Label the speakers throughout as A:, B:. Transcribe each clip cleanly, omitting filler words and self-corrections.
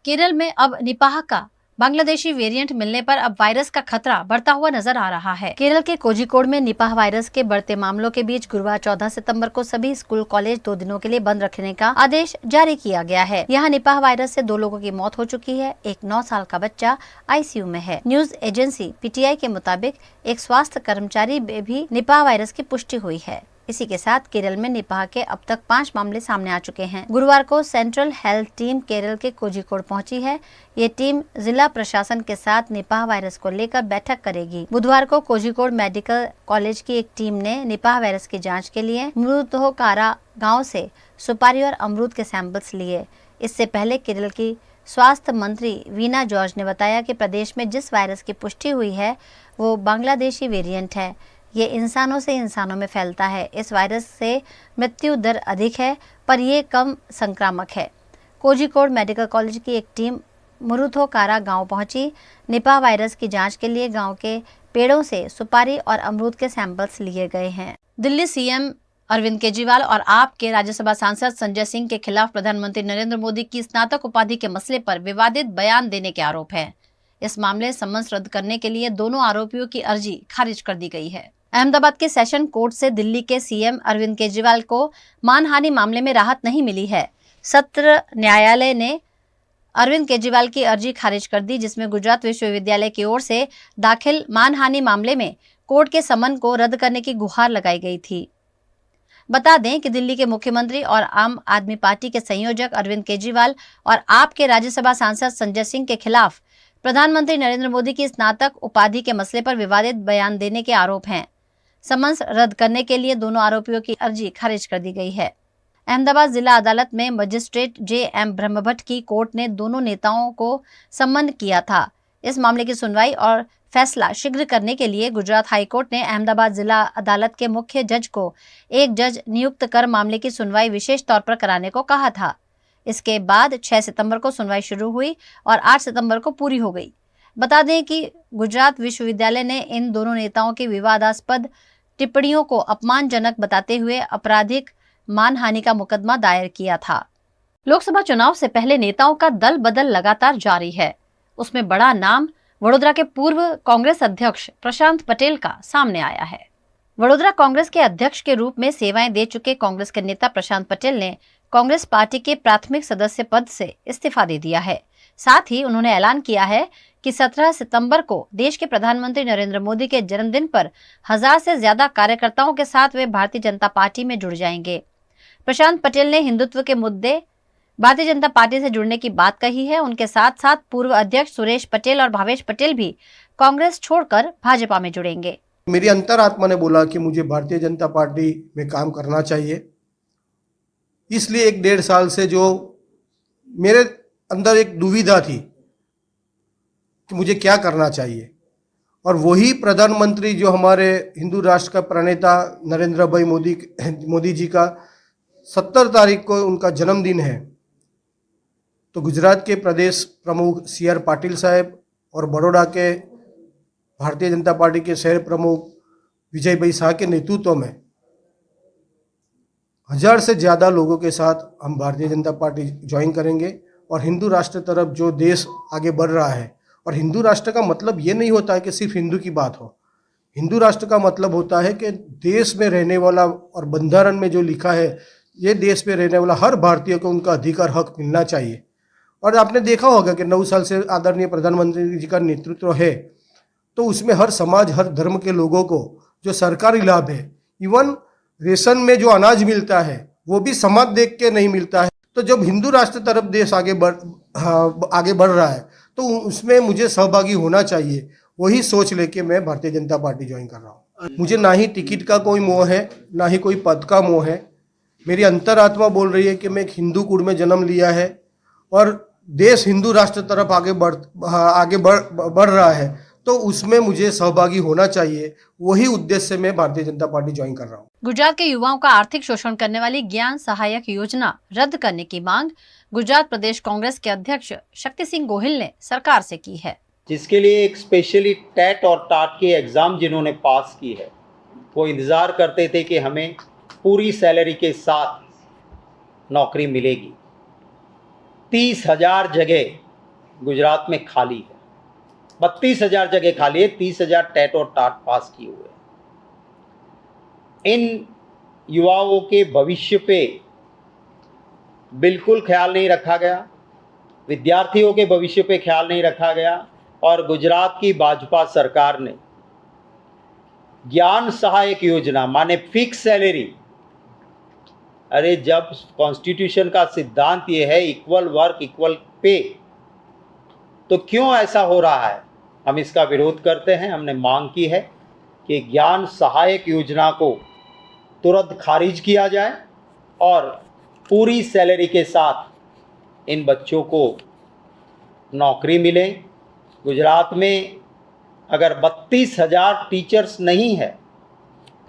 A: केरल में अब निपाह का बांग्लादेशी वेरिएंट मिलने पर अब वायरस का खतरा बढ़ता हुआ नजर आ रहा है। केरल के कोझिकोड में निपाह वायरस के बढ़ते मामलों के बीच गुरुवार 14 सितंबर को सभी स्कूल कॉलेज 2 दिनों के लिए बंद रखने का आदेश जारी किया गया है। यहाँ निपाह वायरस से 2 लोगों की मौत हो चुकी है। एक 9 साल का बच्चा आईसीयू में है। न्यूज एजेंसी पीटीआई के मुताबिक एक स्वास्थ्य कर्मचारी में भी निपाह वायरस की पुष्टि हुई है। इसी के साथ केरल में निपाह के अब तक 5 मामले सामने आ चुके हैं। गुरुवार को सेंट्रल हेल्थ टीम केरल के कोझिकोड पहुंची है। ये टीम जिला प्रशासन के साथ निपाह वायरस को लेकर बैठक करेगी। बुधवार को कोझिकोड मेडिकल कॉलेज की एक टीम ने निपाह वायरस की जांच के लिए मृतोकारा गांव से सुपारी और अमरूद के सैंपल्स लिए। इससे पहले केरल की स्वास्थ्य मंत्री वीना जॉर्ज ने बताया कि प्रदेश में जिस वायरस की पुष्टि हुई है वो बांग्लादेशी वेरिएंट है। ये इंसानों से इंसानों में फैलता है। इस वायरस से मृत्यु दर अधिक है पर यह कम संक्रामक है। कोझिकोड मेडिकल कॉलेज की एक टीम मुरुथोकारा गांव पहुंची। निपाह वायरस की जांच के लिए गांव के पेड़ों से सुपारी और अमरूद के सैंपल्स लिए गए हैं। दिल्ली सीएम अरविंद केजरीवाल और आप के राज्यसभा सांसद संजय सिंह के खिलाफ प्रधानमंत्री नरेंद्र मोदी की स्नातक उपाधि के मसले पर विवादित बयान देने के आरोप है। इस मामले समन्स रद्द करने के लिए दोनों आरोपियों की अर्जी खारिज कर दी गई है। अहमदाबाद के सेशन कोर्ट से दिल्ली के सीएम अरविंद केजरीवाल को मानहानि मामले में राहत नहीं मिली है। सत्र न्यायालय ने अरविंद केजरीवाल की अर्जी खारिज कर दी, जिसमें गुजरात विश्वविद्यालय की ओर से दाखिल मानहानि मामले में कोर्ट के समन को रद्द करने की गुहार लगाई गई थी। बता दें कि दिल्ली के मुख्यमंत्री और आम आदमी पार्टी के संयोजक अरविंद केजरीवाल और आप के राज्यसभा सांसद संजय सिंह के खिलाफ प्रधानमंत्री नरेंद्र मोदी की स्नातक उपाधि के मसले पर विवादित बयान देने के आरोप हैं। समन्स रद्द करने के लिए दोनों आरोपियों की अर्जी खारिज कर दी गई है। अहमदाबाद जिला अदालत में मजिस्ट्रेट जे.एम. ब्रह्मभट्ट की कोर्ट ने दोनों नेताओं को सम्मन किया था। इस मामले की सुनवाई और फैसला शीघ्र करने के लिए गुजरात हाईकोर्ट ने अहमदाबाद जिला अदालत के मुख्य जज को एक जज नियुक्त कर मामले की सुनवाई विशेष तौर पर कराने को कहा था। इसके बाद 6 सितंबर को सुनवाई शुरू हुई और 8 सितंबर को पूरी हो गई। बता दें कि गुजरात विश्वविद्यालय ने इन दोनों नेताओं की विवादास्पद टिप्पणियों को अपमानजनक बताते हुए आपराधिक मानहानि का मुकदमा दायर किया था। लोकसभा चुनाव से पहले नेताओं का दल बदल लगातार जारी है। उसमें बड़ा नाम वडोदरा के पूर्व कांग्रेस अध्यक्ष प्रशांत पटेल का सामने आया है। वडोदरा कांग्रेस के अध्यक्ष के रूप में सेवाएं दे चुके कांग्रेस के नेता प्रशांत पटेल ने कांग्रेस पार्टी के प्राथमिक सदस्य पद से इस्तीफा दे दिया है। साथ ही उन्होंने ऐलान किया है कि 17 सितंबर को देश के प्रधानमंत्री नरेंद्र मोदी के जन्मदिन पर 1000 से ज्यादा कार्यकर्ताओं के साथ वे भारतीय जनता पार्टी में जुड़ जाएंगे। प्रशांत पटेल ने हिंदुत्व के मुद्दे भारतीय जनता पार्टी से जुड़ने की बात कही है। उनके साथ साथ पूर्व अध्यक्ष सुरेश पटेल और भावेश पटेल भी कांग्रेस छोड़कर भाजपा में जुड़ेंगे।
B: मेरी अंतरात्मा ने बोला कि मुझे भारतीय जनता पार्टी में काम करना चाहिए। इसलिए 1-1.5 साल से जो मेरे अंदर एक दुविधा थी कि मुझे क्या करना चाहिए, और वही प्रधानमंत्री जो हमारे हिंदू राष्ट्र का प्रणेता नरेंद्र भाई मोदी जी का 70 तारीख को उनका जन्मदिन है, तो गुजरात के प्रदेश प्रमुख CR पाटिल साहब और बड़ौदा के भारतीय जनता पार्टी के शहर प्रमुख विजय भाई शाह के नेतृत्व में 1000 से ज़्यादा लोगों के साथ हम भारतीय जनता पार्टी ज्वाइन करेंगे और हिंदू राष्ट्र तरफ जो देश आगे बढ़ रहा है। और हिंदू राष्ट्र का मतलब ये नहीं होता है कि सिर्फ हिंदू की बात हो। हिंदू राष्ट्र का मतलब होता है कि देश में रहने वाला, और बंधारण में जो लिखा है, ये देश में रहने वाला हर भारतीय को उनका अधिकार हक मिलना चाहिए। और आपने देखा होगा कि 9 साल से आदरणीय प्रधानमंत्री जी का नेतृत्व है, तो उसमें हर समाज, हर धर्म के लोगों को जो सरकारी लाभ है, इवन रेशन में जो अनाज मिलता है वो भी समाज देख के नहीं मिलता है। तो जब हिंदू राष्ट्र तरफ देश आगे बढ़ रहा है तो उसमें मुझे सहभागी होना चाहिए। वही सोच लेके मैं भारतीय जनता पार्टी ज्वाइन कर रहा हूँ। मुझे ना ही टिकट का कोई मोह है, ना ही कोई पद का मोह है। मेरी अंतरात्मा बोल रही है कि मैं एक हिंदू कुल में जन्म लिया है और देश हिंदू राष्ट्र तरफ आगे बढ़ रहा है, तो उसमें मुझे सहभागी होना चाहिए। वही उद्देश्य से मैं भारतीय जनता पार्टी ज्वाइन कर रहा हूँ।
A: गुजरात के युवाओं का आर्थिक शोषण करने वाली ज्ञान सहायक योजना रद्द करने की मांग गुजरात प्रदेश कांग्रेस के अध्यक्ष शक्ति सिंह गोहिल ने सरकार से की है,
C: जिसके लिए एक स्पेशली टेट और टाट के एग्जाम जिन्होंने पास की है, वो इंतजार करते थे कि हमें पूरी सैलरी के साथ नौकरी मिलेगी। 30,000 जगह गुजरात में खाली है। 32,000 जगह खाली है, 30,000 टेट और टाट पास किए हुए हैं। इन युवाओं के भविष्य पे बिल्कुल ख्याल नहीं रखा गया, विद्यार्थियों के भविष्य पे ख्याल नहीं रखा गया और गुजरात की भाजपा सरकार ने ज्ञान सहायक योजना माने फिक्स सैलरी, अरे जब कॉन्स्टिट्यूशन का सिद्धांत ये है इक्वल वर्क इक्वल पे, तो क्यों ऐसा हो रहा है? हम इसका विरोध करते हैं। हमने मांग की है कि ज्ञान सहायक योजना को तुरंत खारिज किया जाए और पूरी सैलरी के साथ इन बच्चों को नौकरी मिले। गुजरात में अगर 32,000 टीचर्स नहीं है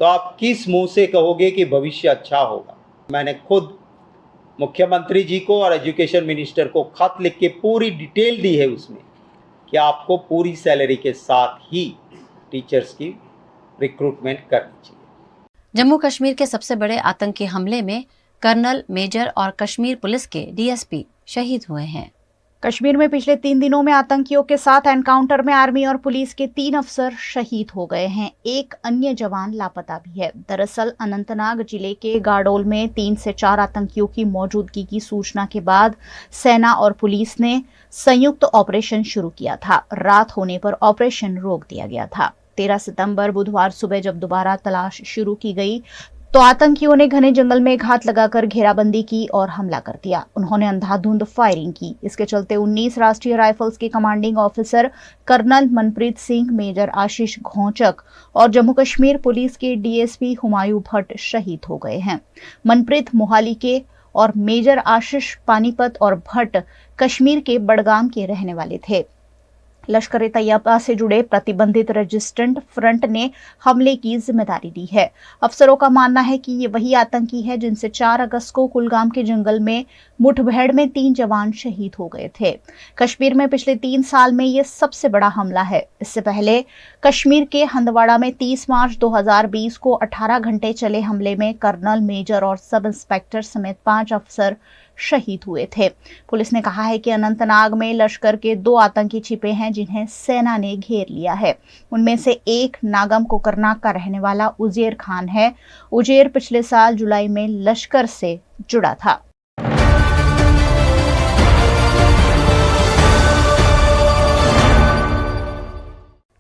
C: तो आप किस मुंह से कहोगे कि भविष्य अच्छा होगा? मैंने खुद मुख्यमंत्री जी को और एजुकेशन मिनिस्टर को खत लिख के पूरी डिटेल दी है उसमें कि आपको पूरी सैलरी के साथ ही टीचर्स की रिक्रूटमेंट करनी चाहिए।
A: जम्मू कश्मीर के सबसे बड़े आतंकी हमले में कर्नल, मेजर और कश्मीर पुलिस के डीएसपी शहीद हुए हैं।
D: कश्मीर में पिछले 3 दिनों में आतंकियों के साथ एनकाउंटर में आर्मी और पुलिस के 3 अफसर शहीद हो गए हैं। एक अन्य जवान लापता भी है। दरअसल अनंतनाग जिले के गाडोल में 3 से 4 आतंकियों की मौजूदगी की सूचना के बाद सेना और पुलिस ने संयुक्त ऑपरेशन शुरू किया था। रात होने पर ऑपरेशन रोक दिया गया था। 13 सितंबर बुधवार सुबह जब दोबारा तलाश शुरू की गई तो आतंकियों ने घने जंगल में घात लगाकर घेराबंदी की और हमला कर दिया। उन्होंने अंधाधुंध फायरिंग की। इसके चलते 19 राष्ट्रीय राइफल्स के commanding officer colonel Manpreet Singh, major Ashish Dhonchak और जम्मू कश्मीर पुलिस के डीएसपी हुमायूं भट्ट शहीद हो गए हैं। मनप्रीत मोहाली के और मेजर आशीष पानीपत और भट्ट कश्मीर के बडगाम के रहने वाले थे। लश्कर ए तैयबा से जुड़े प्रतिबंधित रेजिस्टेंट फ्रंट ने हमले की जिम्मेदारी ली है। अफसरों का मानना है कि ये वही आतंकी है जिनसे 4 अगस्त को कुलगाम के जंगल में मुठभेड़ में 3 जवान शहीद हो गए थे। कश्मीर में पिछले 3 साल में ये सबसे बड़ा हमला है। इससे पहले कश्मीर के हंदवाड़ा में 30 मार्च 2020 को 18 घंटे चले हमले में कर्नल, मेजर और सब इंस्पेक्टर समेत 5 अफसर शहीद हुए थे। पुलिस ने कहा है कि अनंतनाग में लश्कर के 2 आतंकी छिपे हैं जिन्हें सेना ने घेर लिया है। उनमें से एक नागम कोकरनाग का रहने वाला उजेर खान है। उजेर पिछले साल जुलाई में लश्कर से जुड़ा था।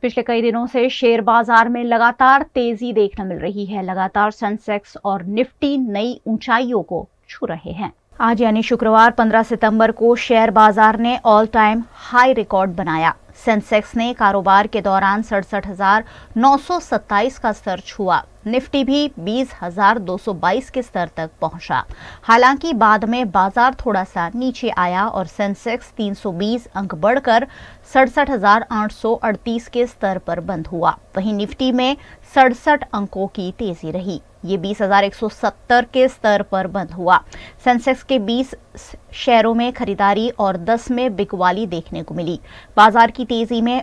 D: पिछले कई दिनों से शेयर बाजार में लगातार तेजी देखने मिल रही है। लगातार सेंसेक्स और निफ्टी नई ऊंचाइयों को छू रहे हैं। आज यानी शुक्रवार 15 सितंबर को शेयर बाजार ने ऑल टाइम हाई रिकॉर्ड बनाया। सेंसेक्स ने कारोबार के दौरान 67,927 का स्तर छुआ। निफ्टी भी 20,222 के स्तर तक पहुंचा। हालांकि बाद में बाजार थोड़ा सा नीचे आया और सेंसेक्स 320 अंक बढ़कर 67,838 के स्तर पर बंद हुआ। वहीं निफ्टी में 67 अंकों की तेजी रही। ये 20,170 के स्तर पर बंद हुआ। सेंसेक्स के 20 शेयरों में खरीदारी और 10 में बिकवाली देखने को मिली। बाजार की तेजी में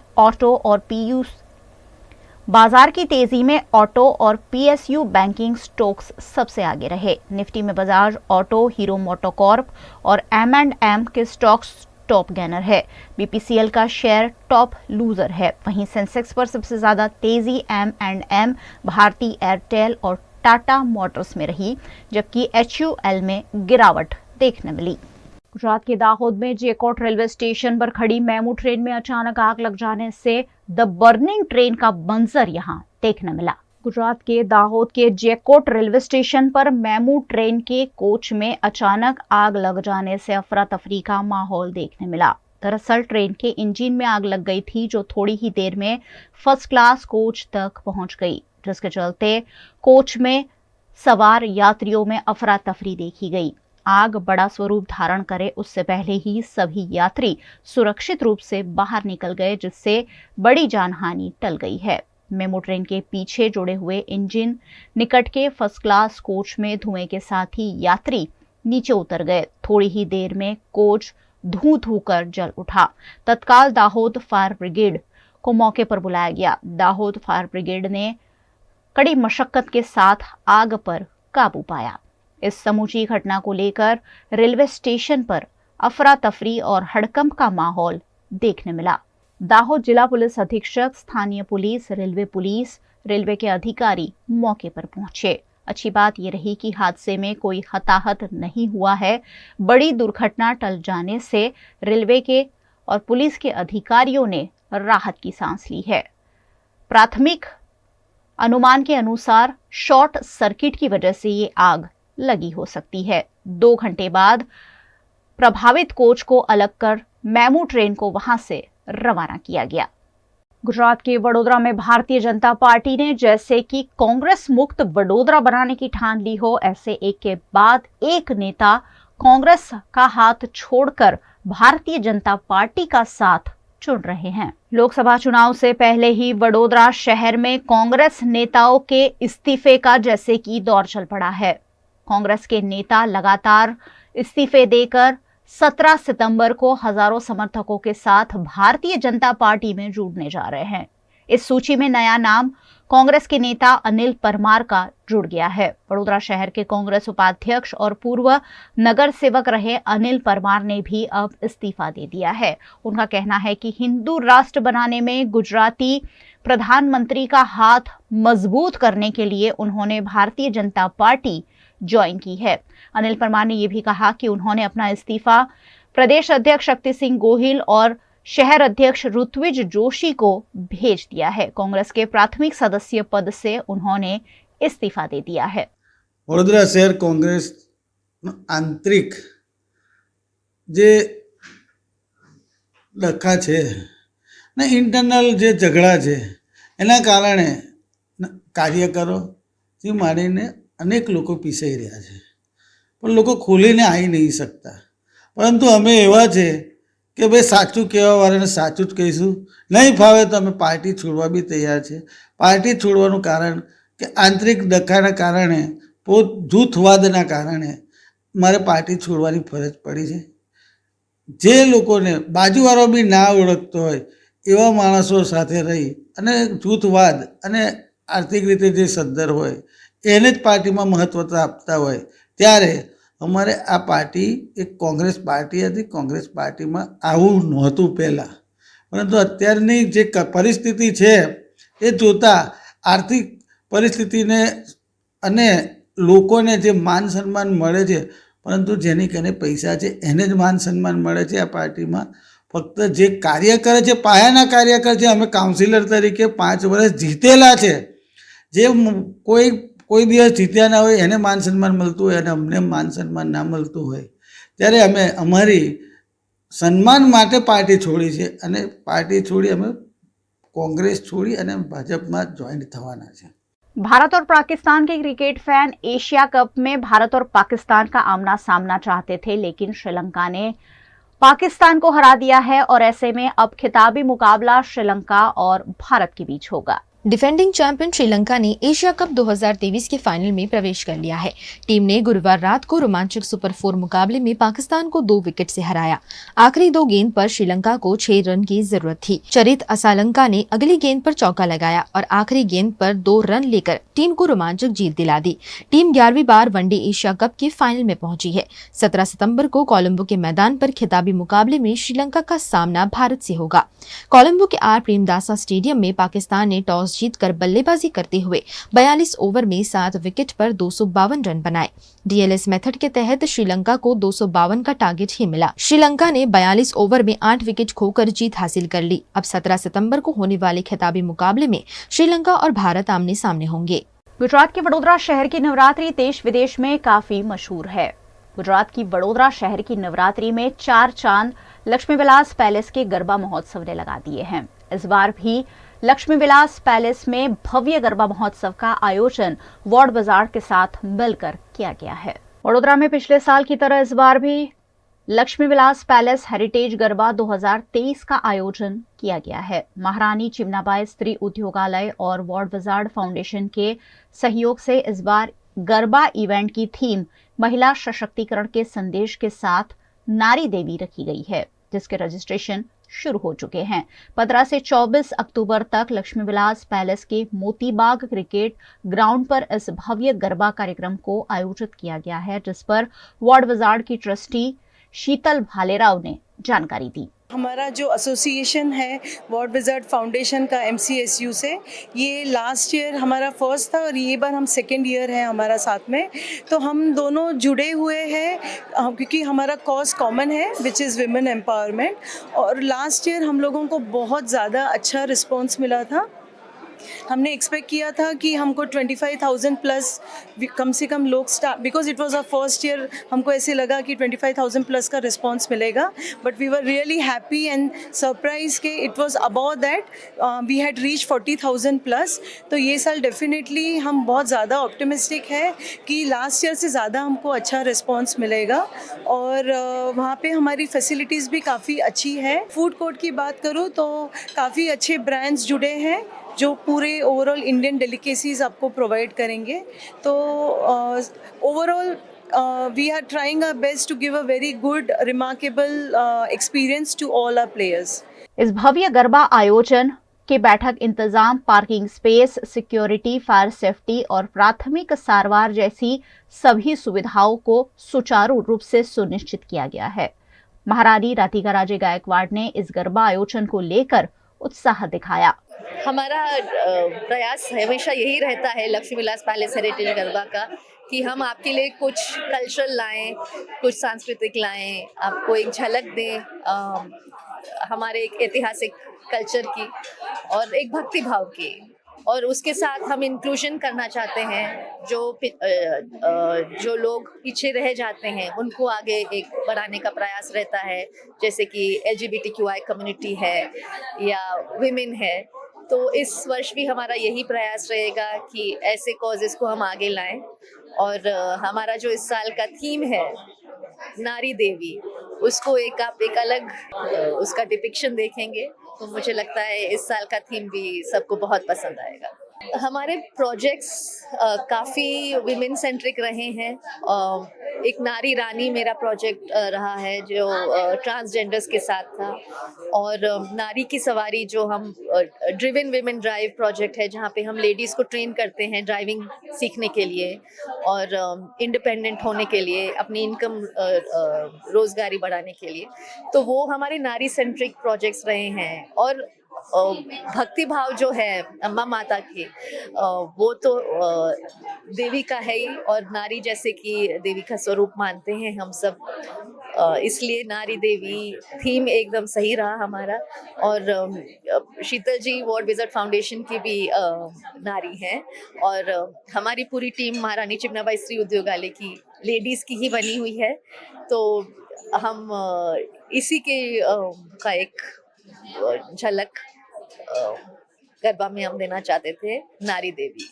D: ऑटो और पीएसयू बैंकिंग स्टॉक्स सबसे आगे रहे। निफ्टी में बजाज ऑटो, हीरो मोटोकॉर्प और M&M के स्टॉक्स टॉप गेनर है। बीपीसीएल का शेयर टॉप लूजर है। वहीं सेंसेक्स पर सबसे ज्यादा तेजी M&M, भारती एयरटेल और टाटा मोटर्स में रही, जबकि HUL में गिरावट देखने मिली। गुजरात के दाहोद में जेकोट रेलवे स्टेशन पर खड़ी मेमू ट्रेन में अचानक आग लग जाने से द बर्निंग ट्रेन का मंजर यहां देखने मिला। गुजरात के दाहोद के जेकोट रेलवे स्टेशन पर मेमू ट्रेन के कोच में अचानक आग लग जाने से अफरा तफरी का माहौल देखने मिला। दरअसल ट्रेन के इंजन में आग लग गई थी, जो थोड़ी ही देर में फर्स्ट क्लास कोच तक पहुंच गई, जिसके चलते कोच में सवार यात्रियों में अफरा तफरी देखी गई। आग बड़ा स्वरूप धारण करे उससे पहले ही सभी यात्री सुरक्षित रूप से बाहर निकल गए, जिससे बड़ी जानहानि टल गई है। मेमू ट्रेन के पीछे जुड़े हुए इंजन निकट के फर्स्ट क्लास कोच में धुएं के साथ ही यात्री नीचे उतर गए। थोड़ी ही देर में कोच धू कर जल उठा। तत्काल दाहोद फायर ब्रिगेड को मौके पर बुलाया गया। दाहोद फायर ब्रिगेड ने कड़ी मशक्कत के साथ आग पर काबू पाया। इस समूची घटना को लेकर रेलवे स्टेशन पर अफरा तफरी और हड़कंप का माहौल देखने मिला। दाहोद जिला पुलिस अधीक्षक, स्थानीय पुलिस, रेलवे के अधिकारी मौके पर पहुंचे। अच्छी बात ये रही कि हादसे में कोई हताहत नहीं हुआ है। बड़ी दुर्घटना टल जाने से रेलवे के और पुलिस के अधिकारियों ने राहत की सांस ली है। प्राथमिक अनुमान के अनुसार शॉर्ट सर्किट की वजह से ये आग लगी हो सकती है। 2 घंटे बाद प्रभावित कोच को अलग कर मेमू ट्रेन को वहां से रवाना किया गया। गुजरात के वडोदरा में भारतीय जनता पार्टी ने जैसे कि कांग्रेस मुक्त वडोदरा बनाने की ठान ली हो, ऐसे एक के बाद एक नेता कांग्रेस का हाथ छोड़कर भारतीय जनता पार्टी का साथ चुन रहे हैं। लोकसभा चुनाव से पहले ही वडोदरा शहर में कांग्रेस नेताओं के इस्तीफे का जैसे कि दौर चल पड़ा है। कांग्रेस के नेता लगातार इस्तीफे देकर 17 सितंबर को हजारों समर्थकों के साथ भारतीय जनता पार्टी में जुड़ने जा रहे हैं। इस सूची में नया नाम कांग्रेस के नेता अनिल परमार का जुड़ गया है। वडोदरा शहर के कांग्रेस उपाध्यक्ष और पूर्व नगर सेवक रहे अनिल परमार ने भी अब इस्तीफा दे दिया है। उनका कहना है कि हिंदू राष्ट्र बनाने में गुजराती प्रधानमंत्री का हाथ मजबूत करने के लिए उन्होंने भारतीय जनता पार्टी ज्वाइन की है। अनिल परमार ने यह भी कहा कि उन्होंने अपना इस्तीफा प्रदेश अध्यक्ष शक्ति सिंह गोहिल और शहर अध्यक्ष ऋत्विज जोशी को भेज दिया है। कांग्रेस के प्राथमिक सदस्य पद से उन्होंने इस्तीफा दे दिया है।
E: वडोदरा शहर कांग्रेस आंतरिक जे ડખા છે ને ઇન્ટરનલ જે ઝઘડા છે એના કારણે કાર્યકરોથી માંડીને અનેક લોકો પીસાઈ રહ્યા છે, પણ લોકો ખોલીને આવી નહીં શકતા. પરંતુ અમે એવા છે કે ભાઈ સાચું કહેવાવાળાને સાચું જ કહીશું. નહીં ફાવે તો અમે પાર્ટી છોડવા બી તૈયાર છે. પાર્ટી છોડવાનું કારણ કે આંતરિક ડખાના કારણે, જૂથવાદના કારણે મારે પાર્ટી છોડવાની ફરજ પડી છે. જે લોકોને બાજુવાળો બી ના ઓળખતો હોય એવા માણસો સાથે રહી અને જૂથવાદ અને આર્થિક રીતે જે સદ્ધર હોય એને જ પાર્ટીમાં મહત્ત્વતા આપતા હોય ત્યારે અમારે આ પાર્ટી એક કોંગ્રેસ પાર્ટી હતી. કોંગ્રેસ પાર્ટીમાં આવું નહોતું પહેલાં, પરંતુ અત્યારની જે પરિસ્થિતિ છે એ જોતાં આર્થિક પરિસ્થિતિને અને લોકોને જે માન સન્માન મળે છે, પરંતુ જેની કને પૈસા છે એને જ માન સન્માન મળે છે. આ પાર્ટીમાં ફક્ત જે કાર્ય કરે છે, પાયાના કાર્યકર છે, અમે કાઉન્સિલર તરીકે 5 વર્ષ જીતેલા છે, જે કોઈ દિવસ જીત્યા ના હોય એને માન સન્માન મળતું હોય અને અમને માન સન્માન ના મળતું હોય ત્યારે અમે અમારી સન્માન માટે પાર્ટી છોડી છે અને પાર્ટી છોડી અમે કોંગ્રેસ છોડી અને ભાજપમાં જોઈન થવાના છે.
D: भारत और पाकिस्तान के क्रिकेट फैन एशिया कप में भारत और पाकिस्तान का आमना सामना चाहते थे, लेकिन श्रीलंका ने पाकिस्तान को हरा दिया है और ऐसे में अब खिताबी मुकाबला श्रीलंका और भारत के बीच होगा।
F: डिफेंडिंग चैंपियन श्रीलंका ने एशिया कप 2023 के फाइनल में प्रवेश कर लिया है। टीम ने गुरुवार रात को रोमांचक सुपर 4 मुकाबले में पाकिस्तान को 2 विकेट से हराया। आखिरी 2 गेंद पर श्रीलंका को 6 रन की जरूरत थी। चरित असालंका ने अगली गेंद पर चौका लगाया और आखिरी गेंद पर 2 रन लेकर टीम को रोमांचक जीत दिला दी। टीम 11वीं बार वनडे एशिया कप के फाइनल में पहुंची है। 17 सितंबर को कोलंबो के मैदान पर खिताबी मुकाबले में श्रीलंका का सामना भारत से होगा। कोलंबो के आर प्रेमदासा स्टेडियम में पाकिस्तान ने टॉस जीतकर बल्लेबाजी करते हुए 42 ओवर में 7 विकेट पर 252 रन बनाए। डीएलएस मेथड के तहत श्रीलंका को 252 का टारगेट ही मिला। श्रीलंका ने 42 ओवर में 8 विकेट खोकर जीत हासिल कर ली। अब 17 सितंबर को होने वाले खिताबी मुकाबले में श्रीलंका और भारत आमने सामने होंगे।
D: गुजरात के वडोदरा शहर की नवरात्रि देश विदेश में काफी मशहूर है। गुजरात की वडोदरा शहर की नवरात्रि में 4 चांद लक्ष्मी विलास पैलेस के गरबा महोत्सव ने लगा दिए हैं। इस बार भी लक्ष्मी विलास पैलेस में भव्य गरबा महोत्सव का आयोजन वार्ड बाजार के साथ मिलकर किया गया है। वडोदरा में पिछले साल की तरह इस बार भी लक्ष्मी विलास पैलेस हेरिटेज गरबा 2023 का आयोजन किया गया है। महारानी चिमनाबाई स्त्री उद्योगालय और वार्ड बाजार फाउंडेशन के सहयोग से इस बार गरबा इवेंट की थीम महिला सशक्तिकरण के संदेश के साथ नारी देवी रखी गई है, जिसके रजिस्ट्रेशन शुरू हो चुके हैं। 15 से 24 अक्टूबर तक लक्ष्मी विलास पैलेस के मोतीबाग क्रिकेट ग्राउंड पर इस भव्य गरबा कार्यक्रम को आयोजित किया गया है, जिस पर वार्ड बाजार की ट्रस्टी शीतल भालेराव ने जानकारी दी।
G: हमारा जो एसोसिएशन है वॉर्ड विजार्ड फाउंडेशन का MCSU से, ये लास्ट ईयर हमारा फर्स्ट था और ये बार हम सेकेंड ईयर है हमारा साथ में। तो हम दोनों जुड़े हुए हैं क्योंकि हमारा कॉज कॉमन है विच इज़ विमेन एम्पावरमेंट। और लास्ट ईयर हम लोगों को बहुत ज़्यादा अच्छा रिस्पॉन्स मिला था। हमने एक्सपेक्ट किया था कि हमको 25,000 प्लस कम से कम लोग start, because it was our first year, हमको ऐसे लगा कि 25,000 प्लस का रिस्पांस मिलेगा। But we were really happy and surprise के it was about that we had reach 40,000 plus. तो ये साल डेफिनेटली हम बहुत ज़्यादा ऑप्टिमिस्टिक है कि लास्ट ईयर से ज़्यादा हमको अच्छा रिस्पॉन्स मिलेगा। और वहाँ पे हमारी फैसिलिटीज़ भी काफ़ी अच्छी है। फूड कोर्ट की बात करूँ तो काफ़ी अच्छे ब्रांड्स जुड़े हैं जो पूरे ओवरऑल इंडियन डेलिकेसीज आपको प्रोवाइड करेंगे। तो overall we are trying our best to give a very good remarkable experience to all our players.
D: इस भव्य गरबा आयोजन के बैठक इंतजाम, parking space, security, fire safety और प्राथमिक सारवार जैसी सभी सुविधाओं को सुचारू रूप से सुनिश्चित किया गया है। महारानी राधिका राजे गायकवाड़ ने इस गरबा आयोजन को लेकर उत्साह दिखाया।
H: हमारा प्रयास हमेशा यही रहता है लक्ष्मी विलास पैलेस हेरिटेज गरबा का कि हम आपके लिए कुछ कल्चरल लाएं, कुछ सांस्कृतिक लाएं, आपको एक झलक दें हमारे एक ऐतिहासिक कल्चर की और एक भक्ति भाव की। और उसके साथ हम इंक्लूजन करना चाहते हैं, जो लोग पीछे रह जाते हैं उनको आगे एक बढ़ाने का प्रयास रहता है, जैसे कि LGBTQI कम्युनिटी है या विमेन है। तो इस वर्ष भी हमारा यही प्रयास रहेगा कि ऐसे कॉजेस को हम आगे लाएं। और हमारा जो इस साल का थीम है नारी देवी, उसको आप एक अलग उसका डिपिक्शन देखेंगे तो मुझे लगता है इस साल का थीम भी सबको बहुत पसंद आएगा। हमारे प्रोजेक्ट्स काफ़ी विमेन सेंट्रिक रहे हैं। एक नारी रानी मेरा प्रोजेक्ट रहा है जो ट्रांसजेंडर्स के साथ था, और नारी की सवारी जो हम ड्रिवन विमेन ड्राइव प्रोजेक्ट है जहाँ पे हम लेडीज़ को ट्रेन करते हैं ड्राइविंग सीखने के लिए और इंडिपेंडेंट होने के लिए, अपनी इनकम रोजगारी बढ़ाने के लिए। तो वो हमारे नारी सेंट्रिक प्रोजेक्ट्स रहे हैं। और भक्ति भाव जो है अम्मा माता की, वो तो देवी का है ही, और नारी जैसे कि देवी का स्वरूप मानते हैं हम सब, इसलिए नारी देवी थीम एकदम सही रहा हमारा। और शीतल जी वार्ड विजार्ड फाउंडेशन की भी नारी हैं, और हमारी पूरी टीम महारानी चिमनाबाई स्त्री उद्योगालय की लेडीज़ की ही बनी हुई है। तो हम इसी के का एक झलक गरबा में हम देना चाहते थे, नारी देवी।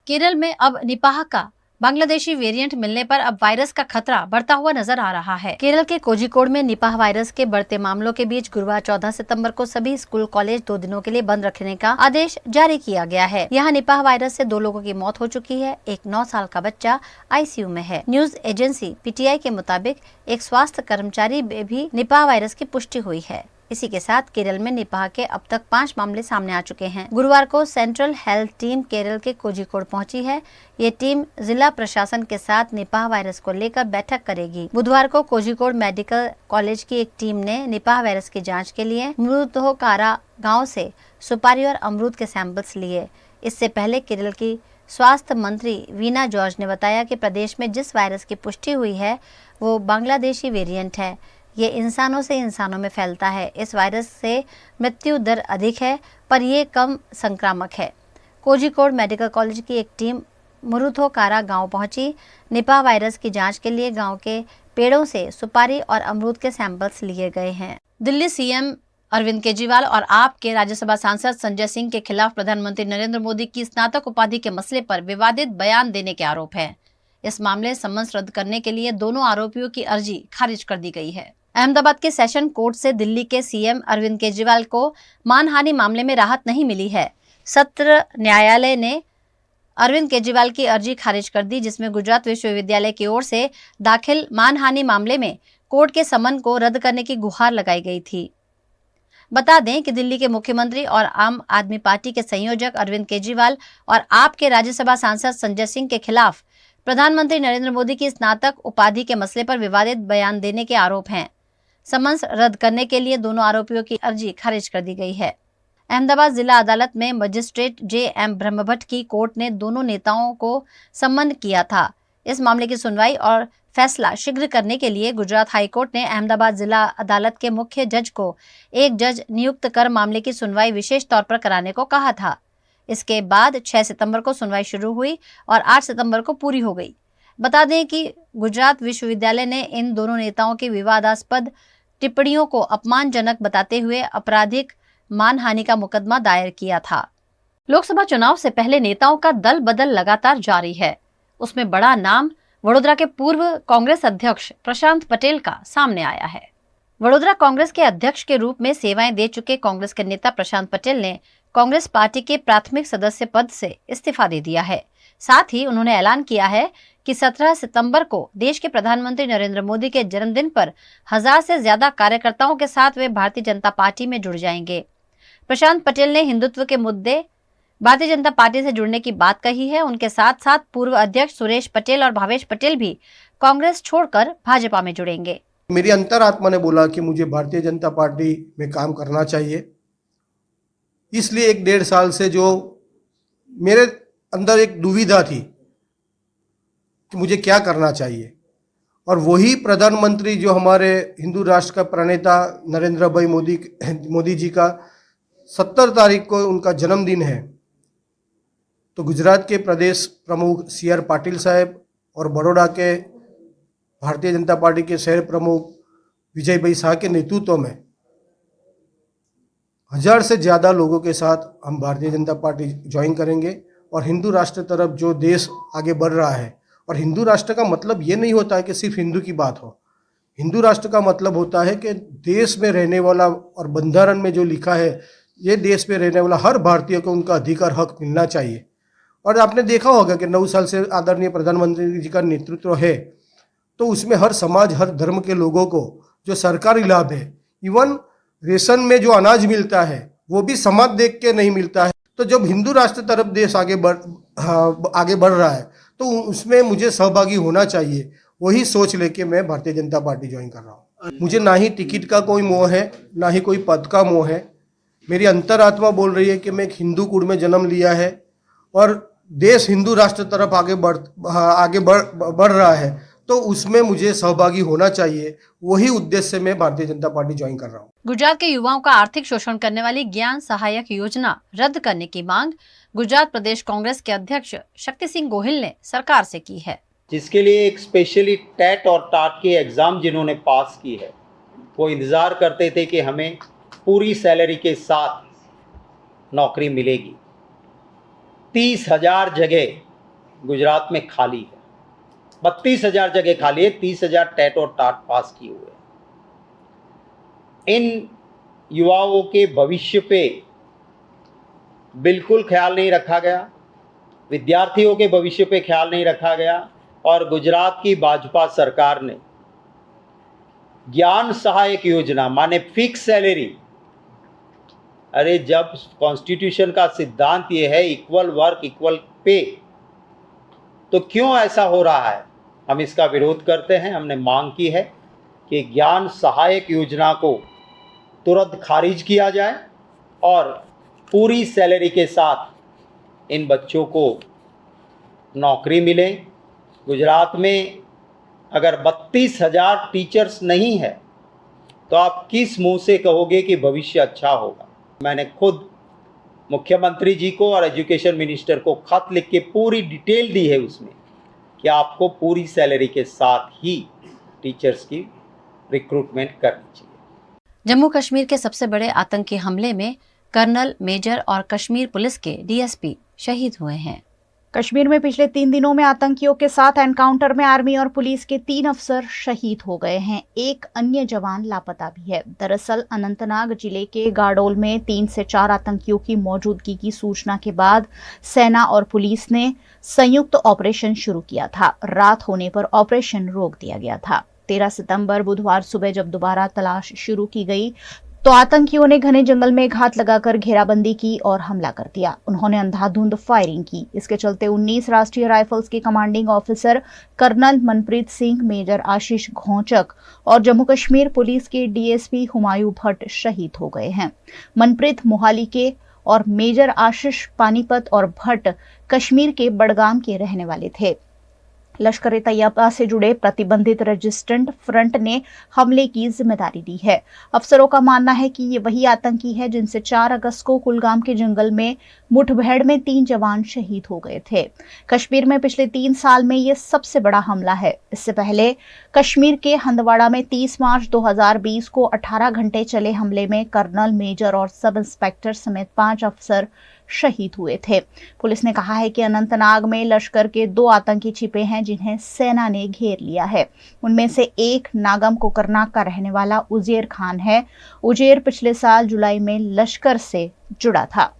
A: केरल में अब निपाह का बांग्लादेशी वेरिएंट मिलने पर अब वायरस का खतरा बढ़ता हुआ नजर आ रहा है। केरल के कोझिकोड में निपाह वायरस के बढ़ते मामलों के बीच गुरुवार 14 सितंबर को सभी स्कूल कॉलेज 2 दिनों के लिए बंद रखने का आदेश जारी किया गया है। यहाँ निपाह वायरस से 2 लोगों की मौत हो चुकी है। एक 9 साल का बच्चा ICU में है। न्यूज एजेंसी PTI के मुताबिक एक स्वास्थ्य कर्मचारी में भी निपाह वायरस की पुष्टि हुई है। इसी के साथ केरल में निपाह के अब तक 5 मामले सामने आ चुके हैं। गुरुवार को सेंट्रल हेल्थ टीम केरल के कोझिकोड पहुंची है। ये टीम जिला प्रशासन के साथ निपाह वायरस को लेकर बैठक करेगी। बुधवार को कोझिकोड मेडिकल कॉलेज की एक टीम ने निपाह वायरस की जांच के लिए मृतोकारा गांव से सुपारी और अमरूद के सैंपल्स लिए। इससे पहले केरल की स्वास्थ्य मंत्री वीना जॉर्ज ने बताया कि प्रदेश में जिस वायरस की पुष्टि हुई है वो बांग्लादेशी वेरिएंट है। ये इंसानों से इंसानों में फैलता है। इस वायरस से मृत्यु दर अधिक है पर ये कम संक्रामक है। कोझिकोड मेडिकल कॉलेज की एक टीम मुरुथोकारा गांव पहुंची। निपाह वायरस की जांच के लिए गांव के पेड़ों से सुपारी और अमरूद के सैंपल्स लिए गए हैं। दिल्ली CM अरविंद केजरीवाल और आप के राज्यसभा सांसद संजय सिंह के खिलाफ प्रधानमंत्री नरेंद्र मोदी की स्नातक उपाधि के मसले पर विवादित बयान देने के आरोप है। इस मामले समन्स रद्द करने के लिए दोनों आरोपियों की अर्जी खारिज कर दी गई है। अहमदाबाद के सेशन कोर्ट से दिल्ली के CM अरविंद केजरीवाल को मानहानि मामले में राहत नहीं मिली है। सत्र न्यायालय ने अरविंद केजरीवाल की अर्जी खारिज कर दी, जिसमें गुजरात विश्वविद्यालय की ओर से दाखिल मानहानि मामले में कोर्ट के समन को रद्द करने की गुहार लगाई गई थी। बता दें कि दिल्ली के मुख्यमंत्री और आम आदमी पार्टी के संयोजक अरविंद केजरीवाल और आप के राज्यसभा सांसद संजय सिंह के खिलाफ प्रधानमंत्री नरेंद्र मोदी की स्नातक उपाधि के मसले पर विवादित बयान देने के आरोप हैं। समन्स रद्द करने के लिए दोनों आरोपियों की अर्जी खारिज कर दी गई है। अहमदाबाद जिला अदालत में मजिस्ट्रेट जे.एम. ब्रह्मभट्ट की कोर्ट ने दोनों नेताओं को सम्मन किया था। इस मामले की सुनवाई और फैसला शीघ्र करने के लिए गुजरात हाईकोर्ट ने अहमदाबाद जिला अदालत के मुख्य जज को एक जज नियुक्त कर मामले की सुनवाई विशेष तौर पर कराने को कहा था। इसके बाद 6 सितंबर को सुनवाई शुरू हुई और 8 सितंबर को पूरी हो गई। बता दें कि गुजरात विश्वविद्यालय ने इन दोनों नेताओं की विवादास्पद टिप्पणियों को अपमानजनक बताते हुए आपराधिक मानहानि का मुकदमा दायर किया था। लोकसभा चुनाव से पहले नेताओं का दल बदल लगातार जारी है। उसमें बड़ा नाम वडोदरा के पूर्व कांग्रेस अध्यक्ष प्रशांत पटेल का सामने आया है। वडोदरा कांग्रेस के अध्यक्ष के रूप में सेवाएं दे चुके कांग्रेस के नेता प्रशांत पटेल ने कांग्रेस पार्टी के प्राथमिक सदस्य पद से इस्तीफा दे दिया है। साथ ही उन्होंने ऐलान किया है कि 17 सितंबर को देश के प्रधानमंत्री नरेंद्र मोदी के जन्मदिन पर 1000 से ज्यादा कार्यकर्ताओं के साथ वे भारतीय जनता पार्टी में जुड़ जाएंगे। प्रशांत पटेल ने हिंदुत्व के मुद्दे भारतीय जनता पार्टी से जुड़ने की बात कही है। उनके साथ साथ पूर्व अध्यक्ष सुरेश पटेल और भावेश पटेल भी कांग्रेस छोड़कर भाजपा में जुड़ेंगे।
B: मेरी अंतरात्मा ने बोला कि मुझे भारतीय जनता पार्टी में काम करना चाहिए। इसलिए 1-1.5 साल से जो मेरे अंदर एक दुविधा थी कि मुझे क्या करना चाहिए, और वही प्रधानमंत्री जो हमारे हिंदू राष्ट्र का प्रणेता नरेंद्र भाई मोदी जी का 70 तारीख को उनका जन्मदिन है, तो गुजरात के प्रदेश प्रमुख C.R. पाटिल साहब और बड़ौदा के भारतीय जनता पार्टी के शहर प्रमुख विजय भाई शाह के नेतृत्व में 1000 से ज़्यादा लोगों के साथ हम भारतीय जनता पार्टी ज्वाइन करेंगे और हिंदू राष्ट्र तरफ जो देश आगे बढ़ रहा है। और हिंदू राष्ट्र का मतलब ये नहीं होता है कि सिर्फ हिंदू की बात हो। हिंदू राष्ट्र का मतलब होता है कि देश में रहने वाला, और बंधारण में जो लिखा है, ये देश में रहने वाला हर भारतीय को उनका अधिकार हक मिलना चाहिए। और आपने देखा होगा कि 9 साल से आदरणीय प्रधानमंत्री जी का नेतृत्व है, तो उसमें हर समाज, हर धर्म के लोगों को जो सरकारी लाभ है, इवन रेशन में जो अनाज मिलता है, वो भी समाज देख के नहीं मिलता है। तो जब हिंदू राष्ट्र तरफ देश आगे बढ़ रहा है, तो उसमें मुझे सहभागी होना चाहिए। वही सोच लेके मैं भारतीय जनता पार्टी ज्वाइन कर रहा हूँ। मुझे ना ही टिकट का कोई मोह है, ना ही कोई पद का मोह है। मेरी अंतरात्मा बोल रही है कि मैं एक हिंदू कुल में जन्म लिया है और देश हिंदू राष्ट्र तरफ आगे बढ़ रहा है, तो उसमें मुझे सहभागी होना चाहिए। वही उद्देश्य से मैं भारतीय जनता पार्टी ज्वाइन कर रहा हूँ।
A: गुजरात के युवाओं का आर्थिक शोषण करने वाली ज्ञान सहायक योजना रद्द करने की मांग गुजरात प्रदेश कांग्रेस के अध्यक्ष शक्ति सिंह गोहिल ने सरकार से की है।
C: जिसके लिए एक स्पेशली टेट और टाट के एग्ज़ाम जिन्होंने पास की है, वो इंतज़ार करते थे कि हमें पूरी सैलरी के साथ नौकरी मिलेगी। 30,000 जगह गुजरात में खाली है, 32,000 जगह खाली है, 30,000 टेट और टाट पास किए हुए। इन युवाओं के भविष्य पे बिल्कुल ख्याल नहीं रखा गया, विद्यार्थियों के भविष्य पे ख्याल नहीं रखा गया, और गुजरात की भाजपा सरकार ने ज्ञान सहायक योजना माने फिक्स सैलरी, अरे जब कॉन्स्टिट्यूशन का सिद्धांत ये है इक्वल वर्क इक्वल पे, तो क्यों ऐसा हो रहा है? हम इसका विरोध करते हैं। हमने मांग की है कि ज्ञान सहायक योजना को तुरंत खारिज किया जाए और पूरी सैलरी के साथ इन बच्चों को नौकरी मिले। गुजरात में अगर 32,000 टीचर्स नहीं है, तो आप किस मुंह से कहोगे कि भविष्य अच्छा होगा? मैंने खुद मुख्यमंत्री जी को और एजुकेशन मिनिस्टर को खत लिख के पूरी डिटेल दी है उसमें कि आपको पूरी सैलरी के साथ ही टीचर्स की रिक्रूटमेंट करनी चाहिए।
A: जम्मू कश्मीर के सबसे बड़े आतंकी हमले में कर्नल, मेजर और कश्मीर पुलिस के डीएसपी शहीद हुए हैं।
D: कश्मीर में पिछले 3 दिनों में आतंकियों के साथ एनकाउंटर में आर्मी और पुलिस के 3 अफसर शहीद हो गए हैं। एक अन्य जवान लापता भी है। दरअसल अनंतनाग जिले के गाडोल में 3 से 4 आतंकियों की मौजूदगी की सूचना के बाद सेना और पुलिस ने संयुक्त ऑपरेशन शुरू किया था। रात होने पर ऑपरेशन रोक दिया गया था। 13 सितंबर बुधवार सुबह जब दोबारा तलाश शुरू की गई तो आतंकियों ने घने जंगल में घात लगाकर घेराबंदी की और हमला कर दिया। उन्होंने अंधाधुंध फायरिंग की। इसके चलते 19 राष्ट्रीय राइफल्स के commanding officer colonel Manpreet Singh, major Ashish Dhonchak और जम्मू कश्मीर पुलिस के डीएसपी हुमायूं भट्ट शहीद हो गए हैं। मनप्रीत मोहाली के और मेजर आशीष पानीपत और भट्ट कश्मीर के बडगाम के रहने वाले थे। लश्कर तैयबा से जुड़े प्रतिबंधित रेजिस्टेंट फ्रंट ने हमले की जिम्मेदारी ली है। अफसरों का मानना है कि ये वही आतंकी है जिनसे 4 अगस्त को कुलगाम के जंगल में मुठभेड़ में 3 जवान शहीद हो गए थे। कश्मीर में पिछले 3 साल में ये सबसे बड़ा हमला है। इससे पहले कश्मीर के हंदवाड़ा में 30 मार्च 2020 को 18 घंटे चले हमले में कर्नल, मेजर और सब इंस्पेक्टर समेत 5 अफसर शहीद हुए थे। पुलिस ने कहा है कि अनंतनाग में लश्कर के 2 आतंकी छिपे हैं जिन्हें सेना ने घेर लिया है। उनमें से एक नागम कोकरनाग का रहने वाला उजेर खान है। उजेर पिछले साल जुलाई में लश्कर से जुड़ा था।